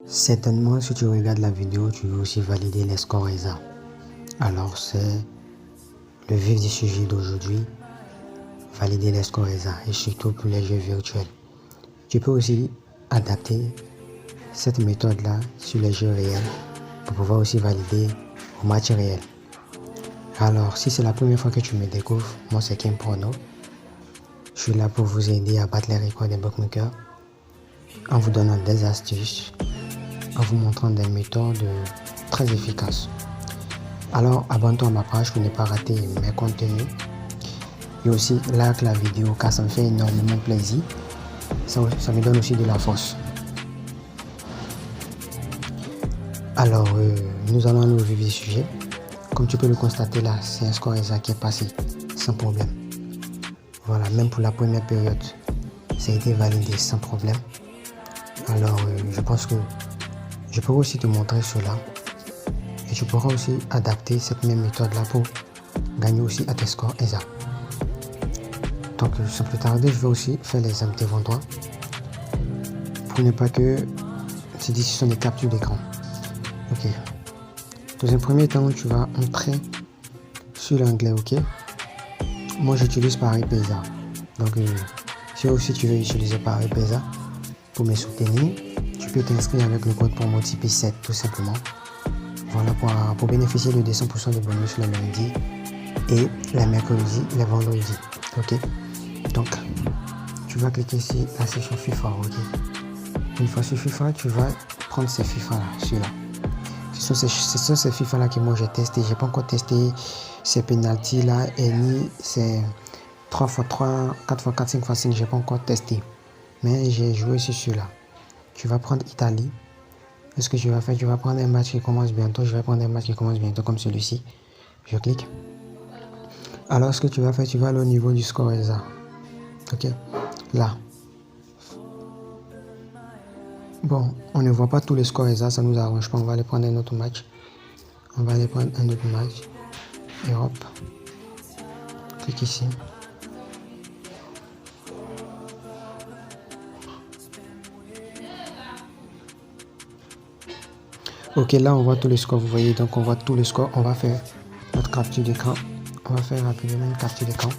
Certainement, si tu regardes la vidéo, tu veux aussi valider les scores ESA. Alors, c'est le vif du sujet d'aujourd'hui, valider les scores ESA, et surtout pour les jeux virtuels. Tu peux aussi adapter cette méthode-là sur les jeux réels pour pouvoir aussi valider au match réel. Alors, si c'est la première fois que tu me découvres, moi c'est Kim Prono. Je suis là pour vous aider à battre les records des bookmakers en vous donnant des astuces, en vous montrant des méthodes très efficaces. Alors abonne-toi à ma page pour ne pas rater mes contenus. Et aussi like la vidéo car ça me fait énormément plaisir. Ça me donne aussi de la force. Alors nous allons nous vivre du sujet. Comme tu peux le constater là, c'est un score ESA qui est passé sans problème. Voilà, même pour la première période, ça a été validé sans problème. Alors je pense que je pourrais aussi te montrer cela. Et tu pourras aussi adapter cette même méthode là pour gagner aussi à tes scores ESA. Donc sans plus tarder, je vais aussi faire l'examen devant toi pour ne pas que ces décisions des captures d'écran. Ok. Dans un premier temps, tu vas entrer sur l'anglais, ok. Moi j'utilise Paris Paysa. Donc si aussi tu veux utiliser Paris Paysa pour me soutenir, tu peux t'inscrire avec le code promo Tipeee7 tout simplement. Voilà pour bénéficier de 200% de bonus le lundi et les mercredis, les vendredis. Ok. Donc tu vas cliquer ici la section FIFA. Ok. Une fois sur FIFA, tu vas prendre ces FIFA là, celui-là. Ce sont ces FIFA là que moi j'ai testé. J'ai pas encore testé ces penalties là et ni ces 3x3, 4x4, 5x5. J'ai pas encore testé. Mais j'ai joué sur celui-là. Tu vas prendre Italie. Ce que tu vas faire, tu vas prendre un match qui commence bientôt. Je vais prendre un match qui commence bientôt comme celui-ci. Je clique. Alors ce que tu vas faire, tu vas aller au niveau du score ESA. Ok. Là. Bon, on ne voit pas tous les scores ESA, ça nous arrange pas. On va aller prendre un autre match. On va aller prendre un autre match. Et hop. Clique ici. Ok, là on voit tous les scores, vous voyez, donc on voit tous les scores. On va faire notre capture d'écran. On va faire rapidement une capture d'écran.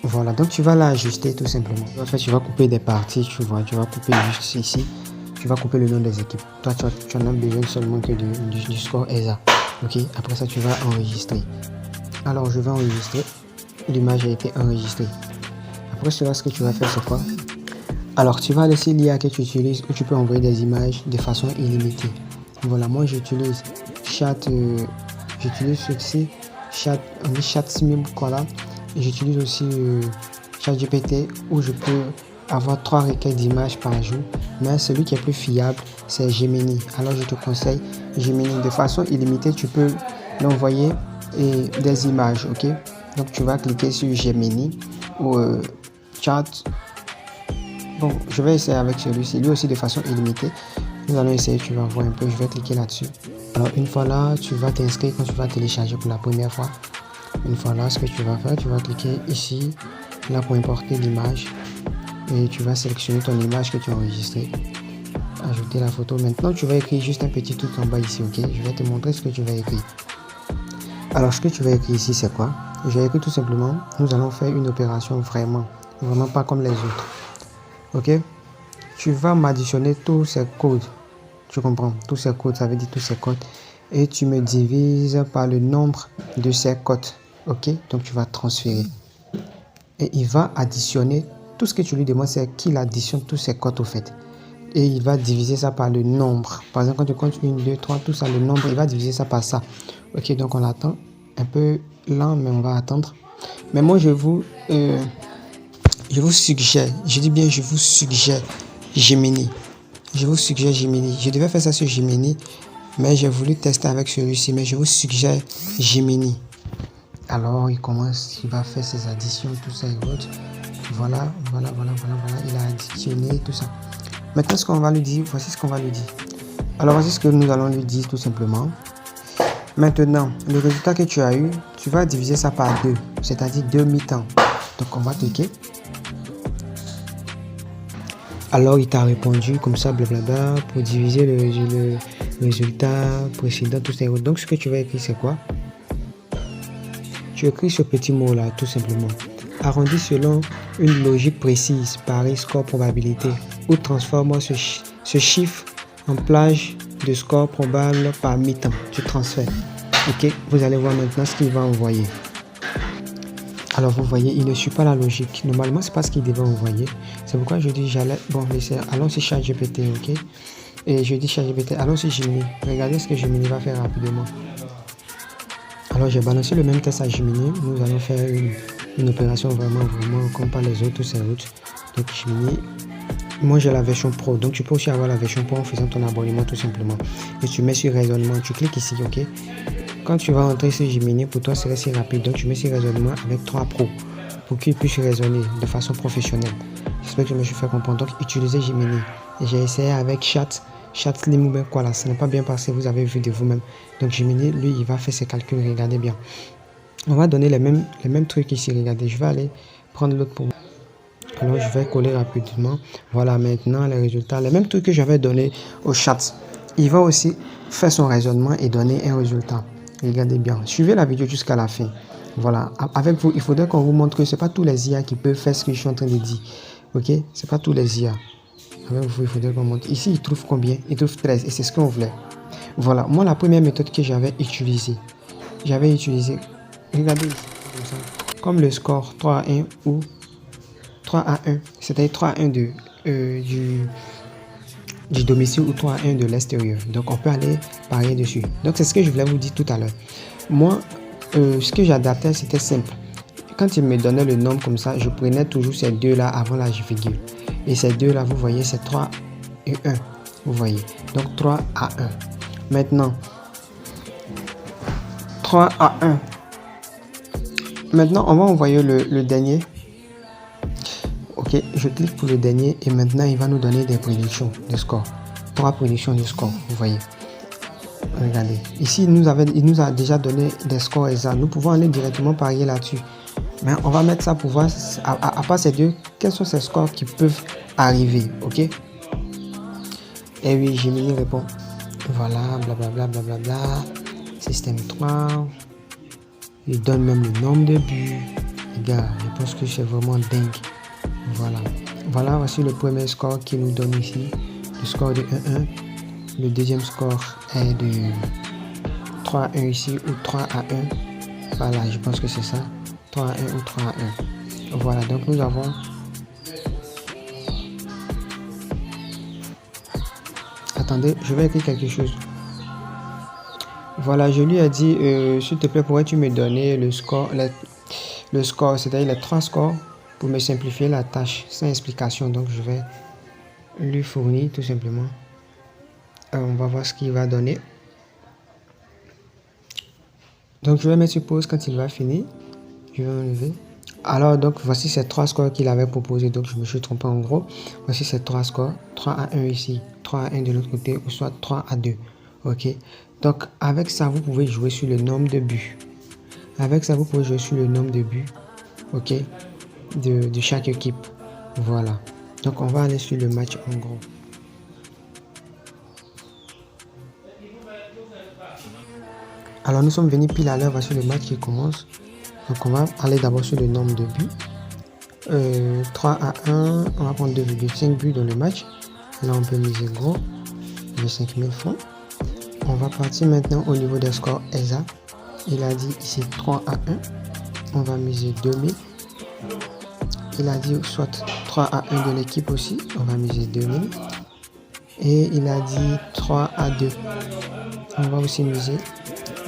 Voilà, donc tu vas l'ajuster tout simplement. En fait, tu vas couper des parties, tu vois, tu vas couper juste ici. Tu vas couper le nom des équipes. Toi, tu en as besoin seulement que du score ESA. Ok, après ça, tu vas enregistrer. Alors, je vais enregistrer. L'image a été enregistrée. Après cela, ce que tu vas faire, c'est quoi? Alors, tu vas laisser l'IA que tu utilises où tu peux envoyer des images de façon illimitée. Voilà, moi j'utilise j'utilise ceci, ChatSmith, voilà. J'utilise aussi ChatGPT où je peux avoir 3 requêtes d'images par jour. Mais celui qui est plus fiable, c'est Gemini. Alors, je te conseille Gemini. De façon illimitée, tu peux l'envoyer des images, ok? Donc, tu vas cliquer sur Gemini ou Chat. Bon, je vais essayer avec celui-ci, lui aussi de façon illimitée. Nous allons essayer, tu vas voir un peu, je vais cliquer là-dessus. Alors une fois là, tu vas t'inscrire quand tu vas télécharger pour la première fois. Une fois là, ce que tu vas faire, tu vas cliquer ici, là pour importer l'image. Et tu vas sélectionner ton image que tu as enregistrée. Ajouter la photo. Maintenant, tu vas écrire juste un petit truc en bas ici, ok? Je vais te montrer ce que tu vas écrire. Alors ce que tu vas écrire ici, c'est quoi? Je vais écrire tout simplement, nous allons faire une opération vraiment pas comme les autres. Ok, tu vas m'additionner tous ces codes, tu comprends, tous ces codes, ça veut dire tous ces codes, et tu me divises par le nombre de ces codes. Ok, donc tu vas transférer et il va additionner tout ce que tu lui demandes, c'est qu'il additionne tous ces codes au fait, et il va diviser ça par le nombre. Par exemple, quand tu comptes 1, 2, 3, tout ça, le nombre, il va diviser ça par ça. Ok, donc on attend un peu lent, mais on va attendre. Mais moi je vous suggère, je dis bien je vous suggère Gemini. Je vous suggère Gemini. Je devais faire ça sur Gemini, mais j'ai voulu tester avec celui-ci, mais je vous suggère Gemini. Alors il commence, il va faire ses additions, tout ça et autres. Voilà, il a additionné tout ça. Maintenant ce qu'on va lui dire, voici ce qu'on va lui dire. Alors voici ce que nous allons lui dire tout simplement. Maintenant, le résultat que tu as eu, tu vas diviser ça par 2, c'est-à-dire 2 mi-temps. Donc on va cliquer. Alors il t'a répondu comme ça, blablabla, pour diviser le résultat précédent, tout ça. Donc ce que tu vas écrire, c'est quoi? Tu écris ce petit mot-là, tout simplement. Arrondis selon une logique précise, pari, score, probabilité, ou transforme ce chiffre en plage de score probable par mi-temps. Tu transfères. Ok, vous allez voir maintenant ce qu'il va envoyer. Alors vous voyez, il ne suit pas la logique. Normalement, c'est pas ce qu'il devait envoyer. C'est pourquoi je dis j'allais. Bon, allons sur ChatGPT, ok? Et je dis ChatGPT, allons sur Gemini. Regardez ce que Gemini va faire rapidement. Alors j'ai balancé le même test à Gemini. Nous allons faire une opération vraiment comme pas les autres, c'est autres. Donc Gemini, moi j'ai la version pro. Donc tu peux aussi avoir la version pro en faisant ton abonnement tout simplement. Et tu mets sur raisonnement. Tu cliques ici, ok? Quand tu vas entrer sur Gemini, pour toi, c'est assez rapide. Donc, tu mets sur raisonnement avec 3 Pro pour qu'il puisse raisonner de façon professionnelle. J'espère que je me suis fait comprendre. Donc, utilisez Gemini. Et j'ai essayé avec Chat Slim ou bien quoi là. Ça n'a pas bien passé. Vous avez vu de vous-même. Donc, Gemini, lui, il va faire ses calculs. Regardez bien. On va donner les mêmes trucs ici. Regardez, je vais aller prendre l'autre pour vous. Alors, je vais coller rapidement. Voilà, maintenant, les résultats. Les mêmes trucs que j'avais donné au chat. Il va aussi faire son raisonnement et donner un résultat. Regardez bien, suivez la vidéo jusqu'à la fin. Voilà, avec vous, il faudrait qu'on vous montre que ce n'est pas tous les IA qui peuvent faire ce que je suis en train de dire. Ok, ce n'est pas tous les IA. Avec vous, il faudrait qu'on montre. Ici, il trouve combien? Il trouve 13 et c'est ce qu'on voulait. Voilà, moi, la première méthode que j'avais utilisée, regardez ici, comme le score 3 à 1 ou 3 à 1, c'est-à-dire 3 à 1 du domicile ou 3 à 1 de l'extérieur. Donc, on peut aller parier dessus. Donc, c'est ce que je voulais vous dire tout à l'heure. Moi, ce que j'adaptais, c'était simple. Quand il me donnait le nombre comme ça, je prenais toujours ces deux-là avant la virgule. Et ces deux-là, vous voyez, c'est 3 et 1. Vous voyez. Donc, 3 à 1. Maintenant, 3 à 1. Maintenant, on va envoyer le dernier. Ok, je clique pour le dernier et maintenant il va nous donner des prédictions de score. 3 prédictions de score, vous voyez. Regardez, ici il nous a déjà donné des scores exacts. Nous pouvons aller directement parier là-dessus. Mais on va mettre ça pour voir, à part ces deux, quels sont ces scores qui peuvent arriver, ok. Et oui, Gemini répond. Voilà, blablabla, blablabla. Système 3. Il donne même le nombre de buts. Les gars, je pense que c'est vraiment dingue. Voilà, voici le premier score qui nous donne ici, le score de 1-1. Le deuxième score est de 3 à 1 ici ou 3 à 1. Voilà, je pense que c'est ça. 3 à 1 ou 3 à 1. Voilà, donc nous avons... Attendez, je vais écrire quelque chose. Voilà, je lui ai dit, s'il te plaît, pourrais-tu me donner le score, c'est-à-dire les 3 scores pour me simplifier la tâche sans explication. Donc je vais lui fournir tout simplement. On va voir ce qu'il va donner. Donc je vais mettre sur pause. Quand il va finir, je vais enlever. Alors donc voici ces 3 scores qu'il avait proposé. Donc je me suis trompé en gros. Voici ces 3 scores. 3 à 1 ici, 3 à 1 de l'autre côté, ou soit 3 à 2. Ok. Donc avec ça, vous pouvez jouer sur le nombre de buts. Avec ça, vous pouvez jouer sur le nombre de buts. Ok. De chaque équipe. Voilà. Donc on va aller sur le match en gros. Alors nous sommes venus pile à l'heure, voici le match qui commence. Donc on va aller d'abord sur le nombre de buts. 3 à 1, on va prendre 2,5 buts dans le match. Là on peut miser gros, de 5000 francs. On va partir maintenant au niveau des scores ESA. Il a dit ici 3 à 1. On va miser 2000. Il a dit soit 3 à 1 de l'équipe aussi. On va miser 2000. Et il a dit 3 à 2. On va aussi miser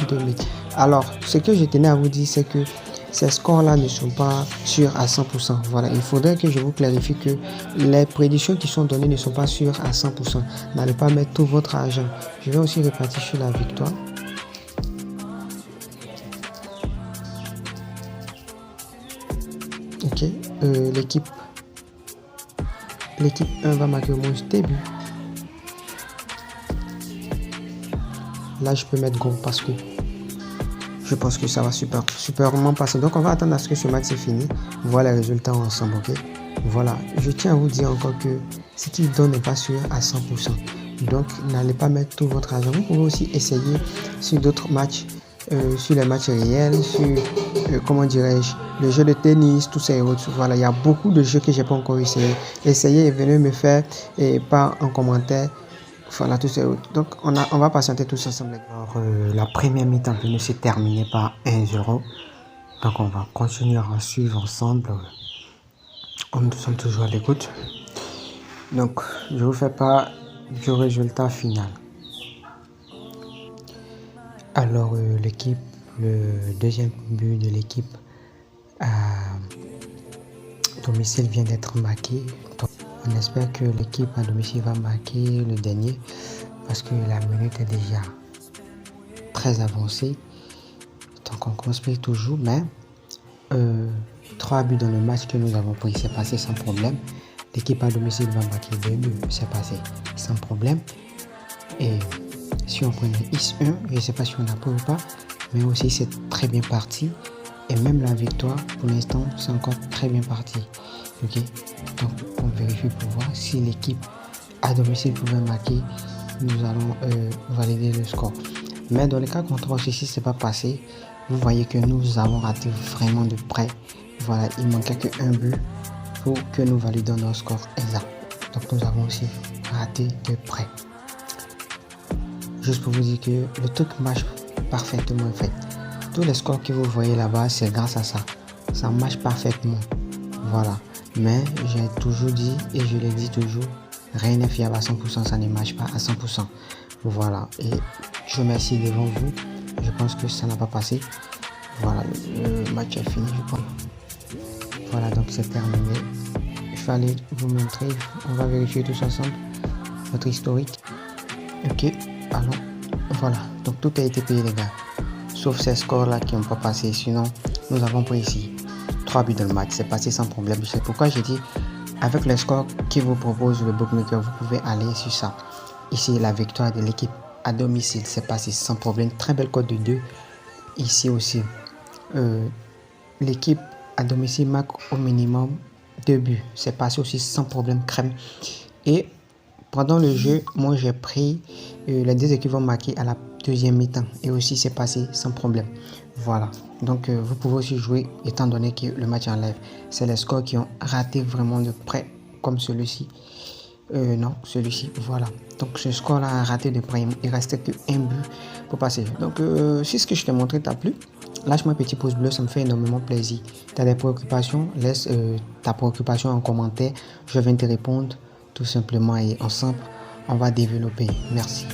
2000. Alors, ce que je tenais à vous dire, c'est que ces scores-là ne sont pas sûrs à 100%. Voilà, il faudrait que je vous clarifie que les prédictions qui sont données ne sont pas sûres à 100%. N'allez pas mettre tout votre argent. Je vais aussi repartir sur la victoire. Ok, l'équipe 1 va marquer au moins début. Là, je peux mettre gros parce que je pense que ça va superment passer. Donc, on va attendre à ce que ce match est fini. Voir les résultats ensemble, ok? Voilà, je tiens à vous dire encore que ce qu'il donne n'est pas sûr à 100%. Donc, n'allez pas mettre tout votre argent. Vous pouvez aussi essayer sur d'autres matchs, sur les matchs réels, sur, comment dirais-je, le jeu de tennis, tous ces autres. Voilà, il y a beaucoup de jeux que j'ai pas encore essayé. Essayez et venez me faire part en commentaire. Voilà, tous ces autres. Donc, on va patienter tous ensemble. Alors, la première mi-temps venue s'est terminée par 1-0. Donc, on va continuer à suivre ensemble. Nous sommes toujours à l'écoute. Donc, je vous fais part du résultat final. Alors, l'équipe, le deuxième but de l'équipe à domicile vient d'être marqué. Donc, on espère que l'équipe à domicile va marquer le dernier parce que la minute est déjà très avancée. Donc, on construit toujours, mais 3 buts dans le match que nous avons pris, c'est passé sans problème. L'équipe à domicile va marquer 2 buts, c'est passé sans problème. Et si on prenait X1, je ne sais pas si on a pris ou pas, mais aussi c'est très bien parti. Et même la victoire, pour l'instant, c'est encore très bien parti. Ok, donc on vérifie pour voir si l'équipe à domicile pouvait marquer. Nous allons valider le score. Mais dans le cas contraire, si c'est pas passé, vous voyez que nous avons raté vraiment de près. Voilà, il manquait que un but pour que nous validions notre score exact. Donc nous avons aussi raté de près. Juste pour vous dire que le truc marche parfaitement en fait. Tous les scores que vous voyez là-bas, c'est grâce à ça. Ça marche parfaitement. Voilà. Mais j'ai toujours dit et je le dis toujours, rien n'est fiable à 100%, ça ne marche pas à 100%. Voilà. Et je remercie devant vous. Je pense que ça n'a pas passé. Voilà, le match est fini, je pense. Voilà, donc c'est terminé. Il fallait vous montrer. On va vérifier tous ensemble notre historique. Ok, allons. Voilà, donc tout a été payé les gars. Sauf ces scores-là qui n'ont pas passé. Sinon, nous avons pris ici 3 buts dans le match. C'est passé sans problème. C'est pourquoi j'ai dit, avec les scores qui vous propose le bookmaker, vous pouvez aller sur ça. Ici, la victoire de l'équipe à domicile, c'est passé sans problème. Très belle cote de 2. Ici aussi, l'équipe à domicile marque au minimum 2 buts. C'est passé aussi sans problème, crème. Et pendant le jeu, moi j'ai pris les 2 équipes vont marquer à la deuxième mi-temps. Et aussi c'est passé sans problème. Voilà. Donc vous pouvez aussi jouer étant donné que le match enlève. C'est les scores qui ont raté vraiment de près comme celui-ci. Non, celui-ci, voilà. Donc ce score-là a raté de près. Il restait qu'un but pour passer. Donc si ce que je t'ai montré t'a plu, lâche-moi un petit pouce bleu, ça me fait énormément plaisir. Tu as des préoccupations, laisse ta préoccupation en commentaire. Je viens te répondre tout simplement et ensemble, on va développer. Merci.